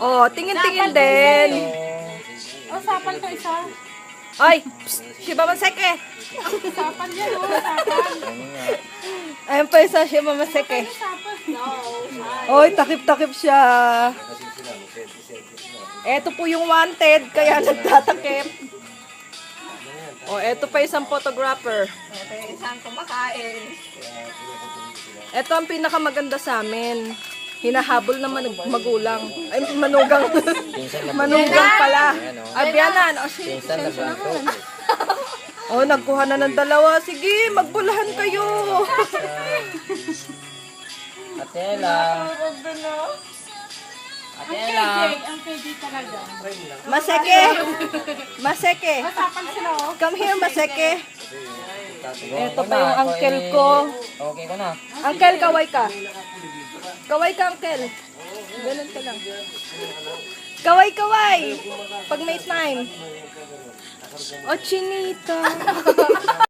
Oh, tingin-tingin din. Oh, sapan to isa. Ay, psst, si Mama Seke. Sapan yan, oh, sapan. Ayun pa isa si Mama Seke. Sapan. No. Oy, takip-takip siya. Eto po yung wanted, kaya nagtatakip. O, eto pa isang photographer. Ito yung isang kumakain. Eto ang pinakamaganda sa amin. Hinahabol na magulang. Ay, manugang. Manugang pala. Abianan. O, sige. O, nagkuha na ng dalawa. Sige, magbulahan kayo. Atela. Atela. Ang KJ talaga. Maseke. Maseke. Sapan sila, oh. Come here, Maseke. Eto pa yung uncle ko. Okay ko na. Uncle, kaway ka. Kaway ka, uncle. Ganun ka lang. Kaway, kaway. Pag may time. O, chinita.